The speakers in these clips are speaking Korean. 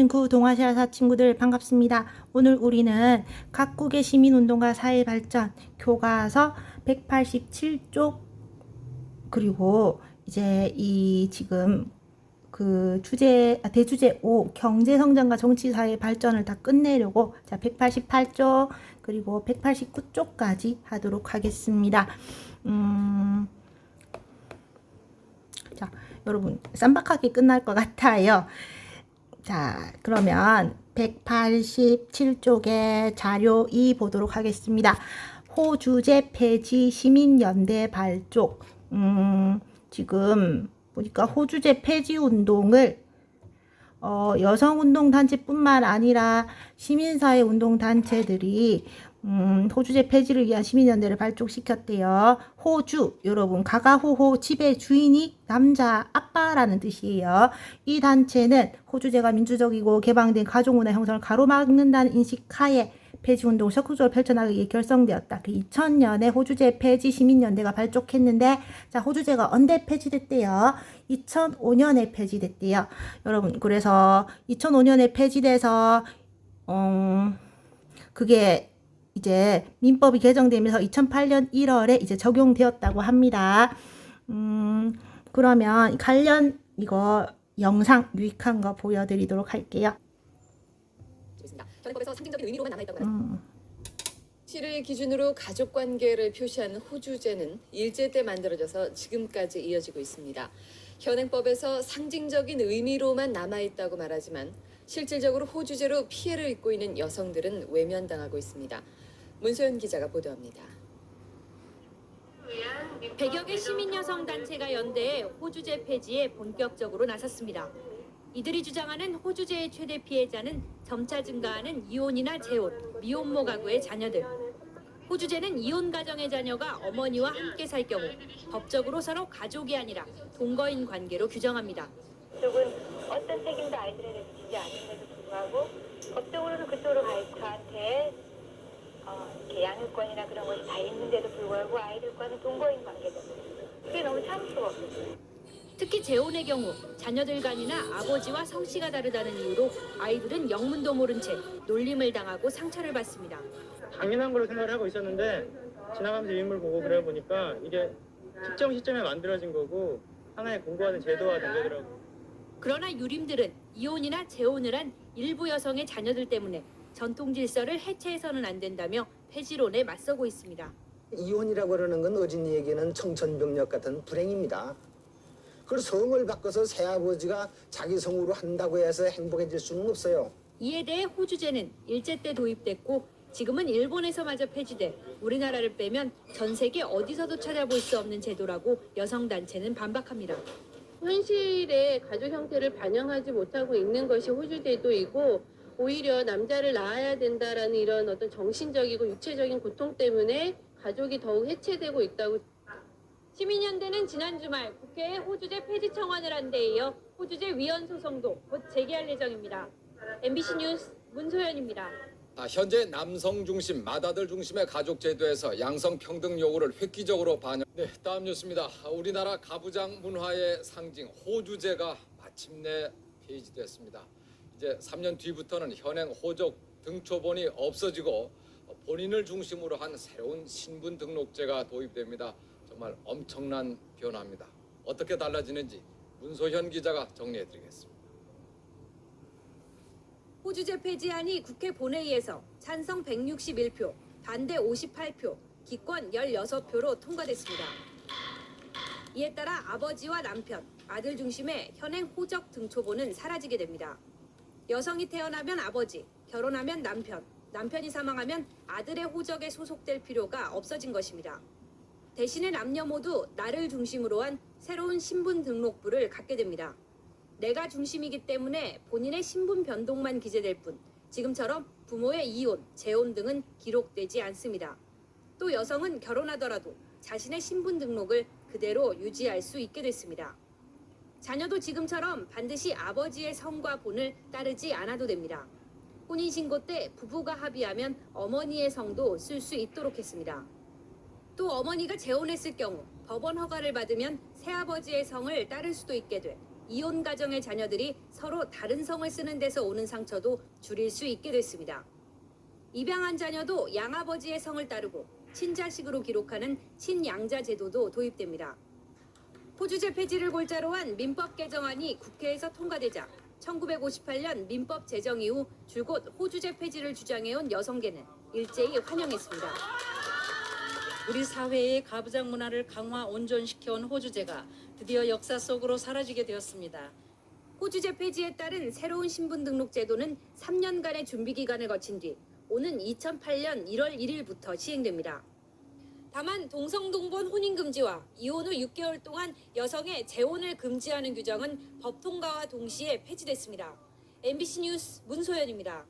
동아시아사 친구들 반갑습니다. 오늘 우리는 각국의 시민운동과 사회발전 교과서 187쪽 그리고 이제 이 지금 그 대주제 5 경제성장과 정치사회 발전을 다 끝내려고 188쪽 그리고 189쪽까지 하도록 하겠습니다. 자, 여러분 쌈박하게 끝날 것 같아요. 자, 그러면 187쪽의 자료 2 보도록 하겠습니다. 호주제 폐지 시민연대 발족. 지금 보니까 호주제 폐지 운동을 여성운동단체뿐만 아니라 시민사회 운동단체들이 호주제 폐지를 위한 시민연대를 발족시켰대요. 호주, 여러분 가가호호 집의 주인이 남자 아빠라는 뜻이에요. 이 단체는 호주제가 민주적이고 개방된 가족문화 형성을 가로막는다는 인식하에 폐지운동을 적극적으로 펼쳐나가기 위해 결성되었다. 그 2000년에 호주제 폐지 시민연대가 발족했는데, 자, 호주제가 언제 폐지됐대요? 2005년에 폐지됐대요. 여러분, 그래서 2005년에 폐지돼서 그게 이제 민법이 개정되면서 2008년 1월에 이제 적용되었다고 합니다. 그러면 관련 이거 영상 유익한 거 보여드리도록 할게요. 현행법에서 상징적인 의미로만 남아있다고 합니다. 시를 기준으로 가족관계를 표시하는 호주제는 일제 때 만들어져서 지금까지 이어지고 있습니다. 현행법에서 상징적인 의미로만 남아있다고 말하지만 실질적으로 호주제로 피해를 입고 있는 여성들은 외면당하고 있습니다. 문소연 기자가 보도합니다. 100여 개 시민여성단체가 연대해 호주제 폐지에 본격적으로 나섰습니다. 이들이 주장하는 호주제의 최대 피해자는 점차 증가하는 이혼이나 재혼, 미혼모 가구의 자녀들. 호주제는 이혼 가정의 자녀가 어머니와 함께 살 경우 법적으로 서로 가족이 아니라 동거인 관계로 규정합니다. 그쪽은 어떤 책임도 아이들에게 주지 않는데도 불구하고 법적으로는 그쪽으로 가한테 양육권이나 그런 것이 다 있는데도 불구하고 아이들과는 동거인 관계다. 그게 너무 참스러워. 특히 재혼의 경우 자녀들 간이나 아버지와 성씨가 다르다는 이유로 아이들은 영문도 모른 채 놀림을 당하고 상처를 받습니다. 당연한 걸로 생각을 하고 있었는데 지나가면서 유인물 보고 그래 보니까 이게 특정 시점에 만들어진 거고 하나의 공고화된 제도화 된 거더라고요. 그러나 유림들은 이혼이나 재혼을 한 일부 여성의 자녀들 때문에 전통 질서를 해체해서는 안 된다며 폐지론에 맞서고 있습니다. 이혼이라고 그러는 건 어린이에게는 청천벽력 같은 불행입니다. 그걸 성을 바꿔서 새아버지가 자기 성으로 한다고 해서 행복해질 수는 없어요. 이에 대해 호주제는 일제 때 도입됐고 지금은 일본에서마저 폐지돼 우리나라를 빼면 전 세계 어디서도 찾아볼 수 없는 제도라고 여성단체는 반박합니다. 현실의 가족 형태를 반영하지 못하고 있는 것이 호주제도이고 오히려 남자를 낳아야 된다라는 이런 어떤 정신적이고 육체적인 고통 때문에 가족이 더욱 해체되고 있다고. 시민연대는 지난 주말 국회에 호주제 폐지 청원을 한 데 이어 호주제 위헌 소송도 곧 제기할 예정입니다. MBC 뉴스 문소연입니다. 현재 남성 중심, 맏아들 중심의 가족 제도에서 양성 평등 요구를 획기적으로 반영. 네, 다음 뉴스입니다. 우리나라 가부장 문화의 상징 호주제가 마침내 폐지됐습니다. 이제 3년 뒤부터는 현행 호적 등초본이 없어지고 본인을 중심으로 한 새로운 신분 등록제가 도입됩니다. 정말 엄청난 변화입니다. 어떻게 달라지는지 문소현 기자가 정리해드리겠습니다. 호주제 폐지안이 국회 본회의에서 찬성 161표, 반대 58표, 기권 16표로 통과됐습니다. 이에 따라 아버지와 남편, 아들 중심의 현행 호적 등초본은 사라지게 됩니다. 여성이 태어나면 아버지, 결혼하면 남편, 남편이 사망하면 아들의 호적에 소속될 필요가 없어진 것입니다. 대신에 남녀 모두 나를 중심으로 한 새로운 신분 등록부를 갖게 됩니다. 내가 중심이기 때문에 본인의 신분 변동만 기재될 뿐 지금처럼 부모의 이혼, 재혼 등은 기록되지 않습니다. 또 여성은 결혼하더라도 자신의 신분 등록을 그대로 유지할 수 있게 됐습니다. 자녀도 지금처럼 반드시 아버지의 성과 본을 따르지 않아도 됩니다. 혼인신고 때 부부가 합의하면 어머니의 성도 쓸 수 있도록 했습니다. 또 어머니가 재혼했을 경우 법원 허가를 받으면 새아버지의 성을 따를 수도 있게 돼 이혼 가정의 자녀들이 서로 다른 성을 쓰는 데서 오는 상처도 줄일 수 있게 됐습니다. 입양한 자녀도 양아버지의 성을 따르고 친자식으로 기록하는 친양자 제도도 도입됩니다. 호주제 폐지를 골자로 한 민법 개정안이 국회에서 통과되자 1958년 민법 제정 이후 줄곧 호주제 폐지를 주장해온 여성계는 일제히 환영했습니다. 우리 사회의 가부장 문화를 강화 온전시켜온 호주제가 드디어 역사 속으로 사라지게 되었습니다. 호주제 폐지에 따른 새로운 신분 등록 제도는 3년간의 준비 기간을 거친 뒤 오는 2008년 1월 1일부터 시행됩니다. 다만 동성동본 혼인 금지와 이혼 후 6개월 동안 여성의 재혼을 금지하는 규정은 법 통과와 동시에 폐지됐습니다. MBC 뉴스 문소연입니다.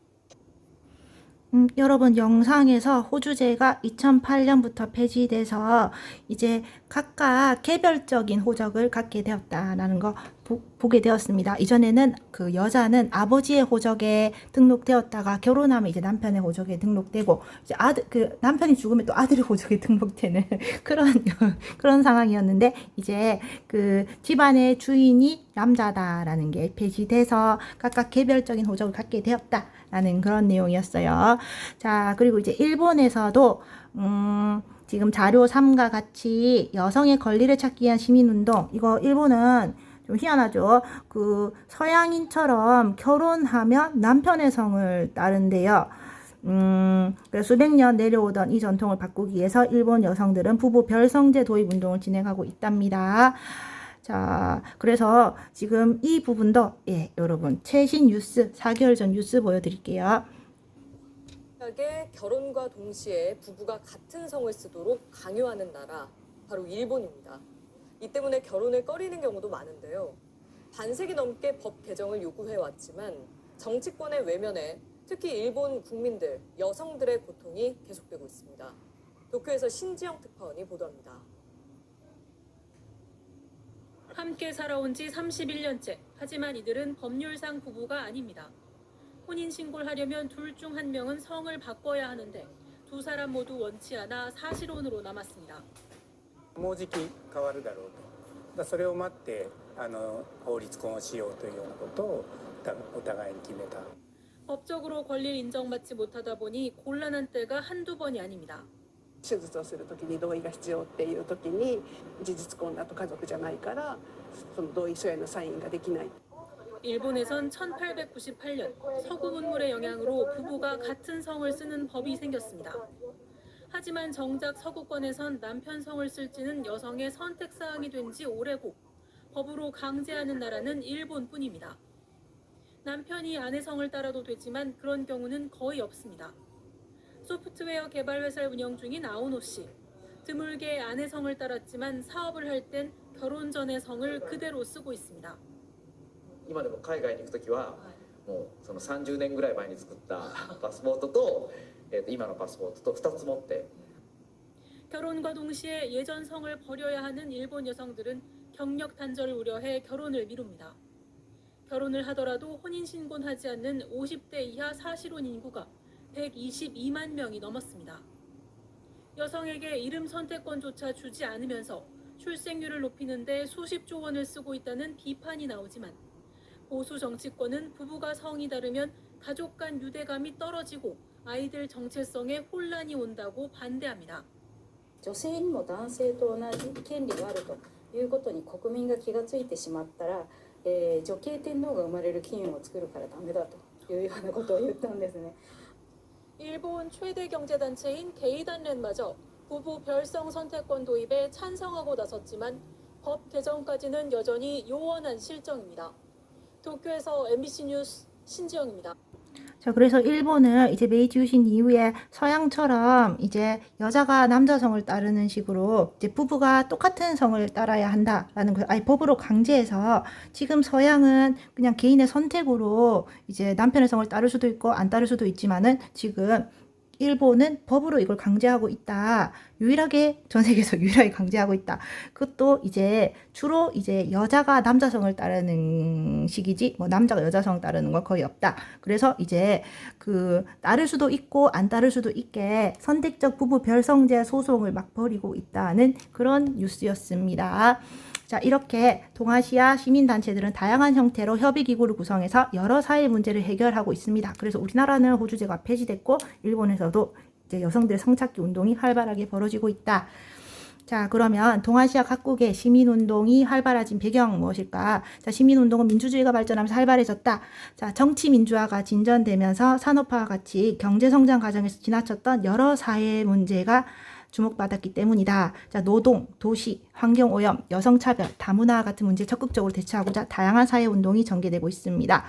여러분, 영상에서 호주제가 2008년부터 폐지돼서 이제 각각 개별적인 호적을 갖게 되었다라는 거 보게 되었습니다. 이전에는 그 여자는 아버지의 호적에 등록되었다가 결혼하면 이제 남편의 호적에 등록되고, 이제 그 남편이 죽으면 또 아들의 호적에 등록되는 그런 상황이었는데, 이제 그 집안의 주인이 남자다라는 게 폐지돼서 각각 개별적인 호적을 갖게 되었다라는 그런 내용이었어요. 자, 그리고 이제 일본에서도 지금 자료 3과 같이 여성의 권리를 찾기 위한 시민운동, 이거 일본은 좀 희한하죠. 그 서양인처럼 결혼하면 남편의 성을 따른대요. 그래서 수백 년 내려오던 이 전통을 바꾸기 위해서 일본 여성들은 부부 별성제 도입 운동을 진행하고 있답니다. 자, 그래서 지금 이 부분도 여러분 최신 뉴스 4개월 전 뉴스 보여드릴게요. 결혼과 동시에 부부가 같은 성을 쓰도록 강요하는 나라, 바로 일본입니다. 이 때문에 결혼을 꺼리는 경우도 많은데요. 반세기 넘게 법 개정을 요구해왔지만 정치권의 외면에 특히 일본 국민들, 여성들의 고통이 계속되고 있습니다. 도쿄에서 신지영 특파원이 보도합니다. 함께 살아온 지 31년째. 하지만 이들은 법률상 부부가 아닙니다. 혼인신고를 하려면 둘 중 한 명은 성을 바꿔야 하는데 두 사람 모두 원치 않아 사실혼으로 남았습니다. もうじき変わるだろうと、それを待って法律婚をしようというようなことをお互いに決めた。 법적으로 권리를 인정받지 못하다 보니 곤란한 때가 한두 번이 아닙니다. 手術をするときに同意が必要っていうときに事実婚だと家族じゃないからその同意書へのサインができない。 일본에선 1898년 서구 문물의 영향으로 부부가 같은 성을 쓰는 법이 생겼습니다. 하지만 정작 서구권에선 남편 성을 쓸지는 여성의 선택사항이 된 지 오래고 법으로 강제하는 나라는 일본뿐입니다. 남편이 아내 성을 따라도 되지만 그런 경우는 거의 없습니다. 소프트웨어 개발 회사를 운영 중인 아오노 씨. 드물게 아내 성을 따랐지만 사업을 할 땐 결혼 전의 성을 그대로 쓰고 있습니다. 今でも海外に行くときはもうその30年ぐらい前に作ったパスポートと今のパスポートと2つ持って 결혼과 동시에 예전 성을 버려야 하는 일본 여성들은 경력 단절을 우려해 결혼을 미룹니다. 결혼을 하더라도 혼인신고는 하지 않는 50대 이하 사실혼 인구가 122만 명이 넘었습니다. 여성에게 이름 선택권조차 주지 않으면서 출생률을 높이는 데 수십조 원을 쓰고 있다는 비판이 나오지만 보수 정치권은 부부가 성이 다르면 가족 간 유대감이 떨어지고 아이들 정체성에 혼란이 온다고 반대합니다. 女性にも男性と同じ権利があるということに国民が気がついてしまったら、女系天皇が生まれる機運を作るからダメだというようなことを言ったんですね。 일본 최대 경제단체인 게이단連마저 부부 별성 선택권 도입에 찬성하고 나섰지만 법 개정까지는 여전히 요원한 실정입니다. 도쿄에서 MBC 뉴스 신지영입니다. 자, 그래서 일본은 이제 메이지 유신 이후에 서양처럼 이제 여자가 남자 성을 따르는 식으로 이제 부부가 똑같은 성을 따라야 한다라는 걸 아예 법으로 강제해서 지금 서양은 그냥 개인의 선택으로 이제 남편의 성을 따를 수도 있고 안 따를 수도 있지만은 지금 일본은 법으로 이걸 강제하고 있다. 유일하게 전 세계에서 유일하게 강제하고 있다. 그것도 이제 주로 이제 여자가 남자성을 따르는 식이지 뭐 남자가 여자성을 따르는 건 거의 없다. 그래서 이제 그 따를 수도 있고 안 따를 수도 있게 선택적 부부 별성제 소송을 막 벌이고 있다는 그런 뉴스였습니다. 자, 이렇게 동아시아 시민단체들은 다양한 형태로 협의기구를 구성해서 여러 사회 문제를 해결하고 있습니다. 그래서 우리나라는 호주제가 폐지됐고 일본에서도 이제 여성들의 성착취 운동이 활발하게 벌어지고 있다. 자, 그러면 동아시아 각국의 시민운동이 활발해진 배경 무엇일까? 자, 시민운동은 민주주의가 발전하면서 활발해졌다. 자, 정치민주화가 진전되면서 산업화와 같이 경제성장 과정에서 지나쳤던 여러 사회 문제가 주목받았기 때문이다. 자, 노동, 도시, 환경오염, 여성차별, 다문화 같은 문제에 적극적으로 대처하고자 다양한 사회운동이 전개되고 있습니다.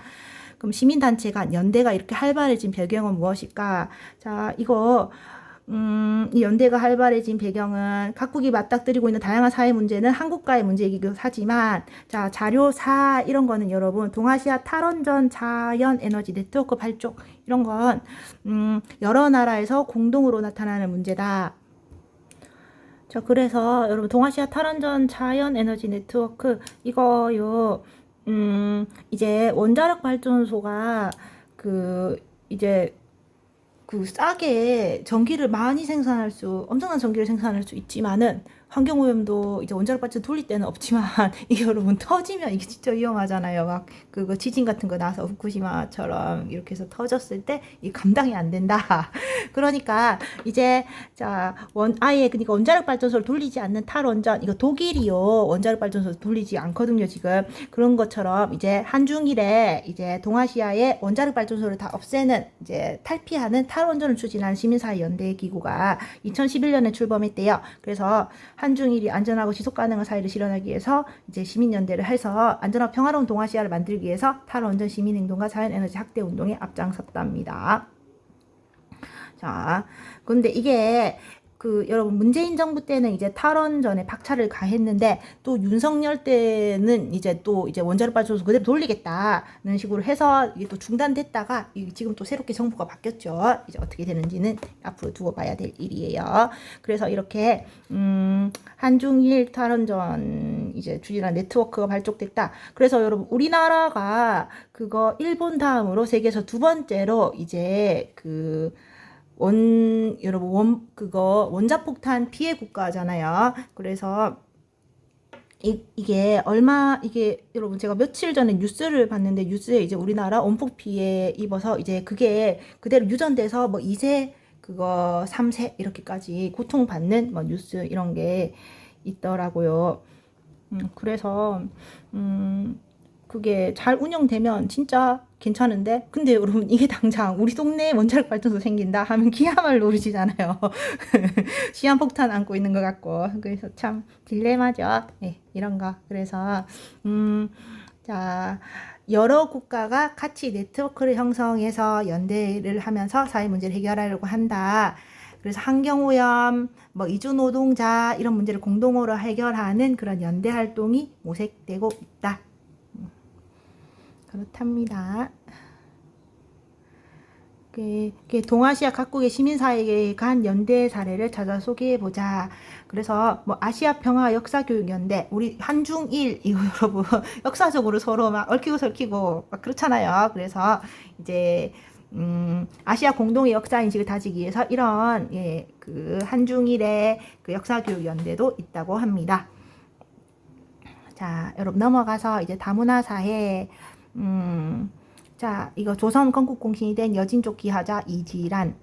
그럼 시민단체가 연대가 이렇게 활발해진 배경은 무엇일까? 자, 이거 이 연대가 활발해진 배경은 각국이 맞닥뜨리고 있는 다양한 사회 문제는 한국과의 문제이기도 하지만, 자, 자료 4 이런 거는 여러분 동아시아 탈원전 자연 에너지 네트워크 발족 이런 건 여러 나라에서 공동으로 나타나는 문제다. 자, 그래서 여러분 동아시아 탈원전 자연 에너지 네트워크 이거요. 이제 원자력 발전소가 이제 싸게 전기를 많이 엄청난 전기를 생산할 수 있지만은 환경오염도 이제 원자력 발전 돌릴 때는 없지만 이게 여러분 터지면 이게 진짜 위험하잖아요. 막 그거 지진 같은 거 나서 후쿠시마처럼 이렇게 해서 터졌을 때 이 감당이 안 된다. 그러니까 이제 그러니까 원자력 발전소를 돌리지 않는 탈원전 이거 독일이요. 원자력 발전소 돌리지 않거든요, 지금. 그런 것처럼 이제 한중일에 이제 동아시아의 원자력 발전소를 다 없애는 이제 탈피하는 탈원전을 추진하는 시민사회 연대 기구가 2011년에 출범했대요. 그래서 한중일이 안전하고 지속 가능한 사회를 실현하기 위해서 이제 시민연대를 해서 안전하고 평화로운 동아시아를 만들기 위해서 탈원전 시민행동과 자연에너지 확대 운동에 앞장섰답니다. 자, 근데 이게 여러분 문재인 정부 때는 이제 탈원전에 박차를 가했는데 또 윤석열 때는 이제 원자력 발전소 그대로 돌리겠다는 식으로 해서 이게 또 중단됐다가 지금 또 새롭게 정부가 바뀌었죠. 이제 어떻게 되는지는 앞으로 두고 봐야 될 일이에요. 그래서 이렇게 한중일 탈원전 이제 추진한 네트워크가 발족됐다. 그래서 여러분 우리나라가 일본 다음으로 세계에서 두 번째로 이제 원자폭탄 피해 국가잖아요. 그래서 이게 여러분 제가 며칠 전에 뉴스를 봤는데 뉴스에 이제 우리나라 원폭 피해 입어서 이제 그게 그대로 유전돼서 뭐 2세 3세 이렇게까지 고통받는 뭐 뉴스 이런 게 있더라고요. 그래서 그게 잘 운영되면 진짜 괜찮은데, 근데 여러분 이게 당장 우리 동네에 원자력 발전소 생긴다 하면 기야말로 우르지잖아요. 시한폭탄 안고 있는 것 같고. 그래서 참 딜레마죠. 네, 이런 거. 그래서 자, 여러 국가가 같이 네트워크를 형성해서 연대를 하면서 사회 문제를 해결하려고 한다. 그래서 환경오염, 뭐 이주노동자 이런 문제를 공동으로 해결하는 그런 연대 활동이 모색되고 있다. 그렇답니다. 동아시아 각국의 시민사회에 간 연대 사례를 찾아 소개해보자. 그래서 뭐 아시아 평화 역사교육연대, 우리 한중일 이거 여러분 역사적으로 서로 막 얽히고 설키고 막 그렇잖아요. 그래서 이제 아시아 공동의 역사 인식을 다지기 위해서 이런 한중일의 역사교육연대도 있다고 합니다. 자, 여러분 넘어가서 이제 다문화 사회. 자, 이거 조선 건국공신이 된 여진족 기하자 이지란,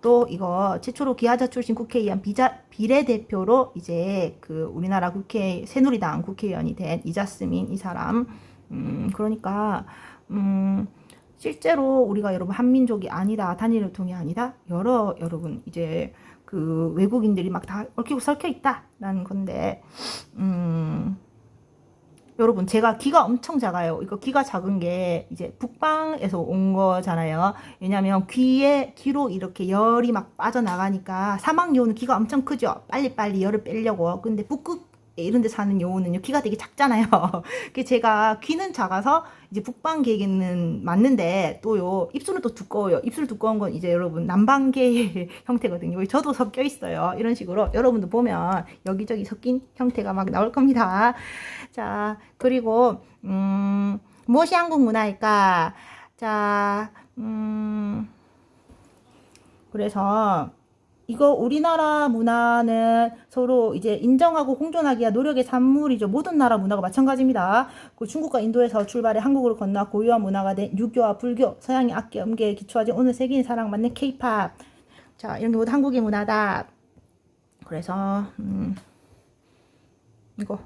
또 이거 최초로 기하자 출신 국회의원 비례대표로 이제 우리나라 새누리당 국회의원이 된 이자스민 이 사람. 그러니까 실제로 우리가 여러분 한민족이 아니다, 단일혈통이 아니다, 여러분 이제 외국인들이 막 다 얽히고 설켜 있다라는 건데, 여러분 제가 귀가 엄청 작아요. 이거 귀가 작은 게 이제 북방에서 온 거잖아요. 왜냐면 귀로 이렇게 열이 막 빠져나가니까 사막 여우는 귀가 엄청 크죠. 빨리빨리 열을 빼려고. 근데 북극 이런 데 사는 여우는요 귀가 되게 작잖아요. 제가 귀는 작아서 이제 북방개는 맞는데 또요 입술은 또 두꺼워요. 입술 두꺼운 건 이제 여러분 남방개의 형태거든요. 저도 섞여 있어요. 이런 식으로 여러분도 보면 여기저기 섞인 형태가 막 나올 겁니다. 자, 그리고 무엇이 한국 문화일까? 자, 그래서 이거 우리나라 문화는 서로 이제 인정하고 공존하기가 노력의 산물이죠. 모든 나라 문화가 마찬가지입니다. 그 중국과 인도에서 출발해 한국으로 건너 고유한 문화가 된 유교와 불교, 서양의 악기, 음계에 기초하지 오늘 세계인 사랑 맞는 K-팝. 자, 이런 게 모두 한국의 문화다. 그래서 이거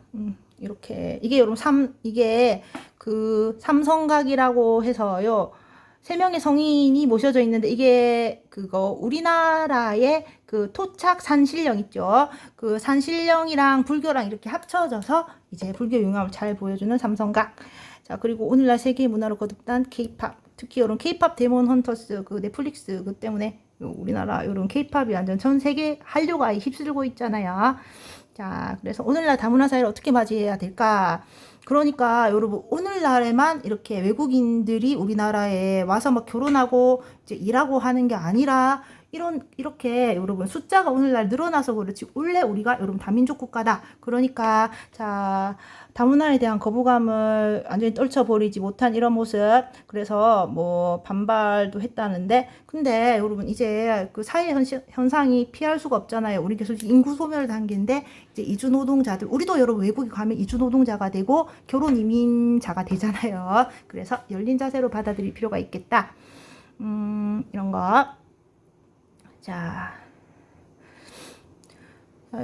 이렇게 이게 여러분 이게 그 삼성각이라고 해서요. 3명의 성인이 모셔져 있는데 이게 그거 우리나라의 그 토착 산신령 있죠. 그 산신령이랑 불교랑 이렇게 합쳐져서 이제 불교 융합을 잘 보여주는 삼성각. 자, 그리고 오늘날 세계 문화로 거듭난 K-팝. 특히 이런 K-팝 데몬 헌터스 그 넷플릭스 그 때문에 우리나라 이런 K-팝이 완전 전 세계 한류가 휩쓸고 있잖아요. 자, 그래서 오늘날 다문화 사회를 어떻게 맞이해야 될까? 그러니까 여러분 오늘날에만 이렇게 외국인들이 우리나라에 와서 막 결혼하고 이제 일하고 하는 게 아니라 이렇게 여러분 숫자가 오늘날 늘어나서 그렇지 원래 우리가 여러분 다민족 국가다. 그러니까 자 다문화에 대한 거부감을 완전히 떨쳐버리지 못한 이런 모습. 그래서 뭐 반발도 했다는데 근데 여러분 이제 그 사회 현상이 피할 수가 없잖아요. 우리 계속 인구 소멸 단계인데 이제 이주 노동자들 우리도 여러분 외국에 가면 이주 노동자가 되고 결혼 이민자가 되잖아요. 그래서 열린 자세로 받아들일 필요가 있겠다. 이런 거. 자,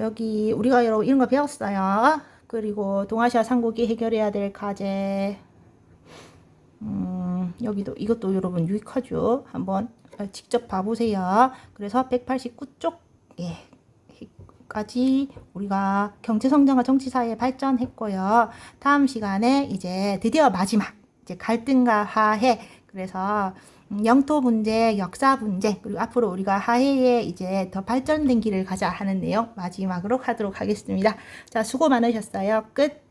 여기 우리가 여러분 이런 거 배웠어요. 그리고 동아시아 삼국이 해결해야 될 과제. 여기도 이것도 여러분 유익하죠. 한번 직접 봐보세요. 그래서 189쪽 까지 우리가 경제 성장과 정치 사회 발전했고요. 다음 시간에 이제 드디어 마지막 이제 갈등과 화해. 그래서 영토 문제, 역사 문제, 그리고 앞으로 우리가 화해에 이제 더 발전된 길을 가자 하는 내용 마지막으로 하도록 하겠습니다. 자, 수고 많으셨어요. 끝.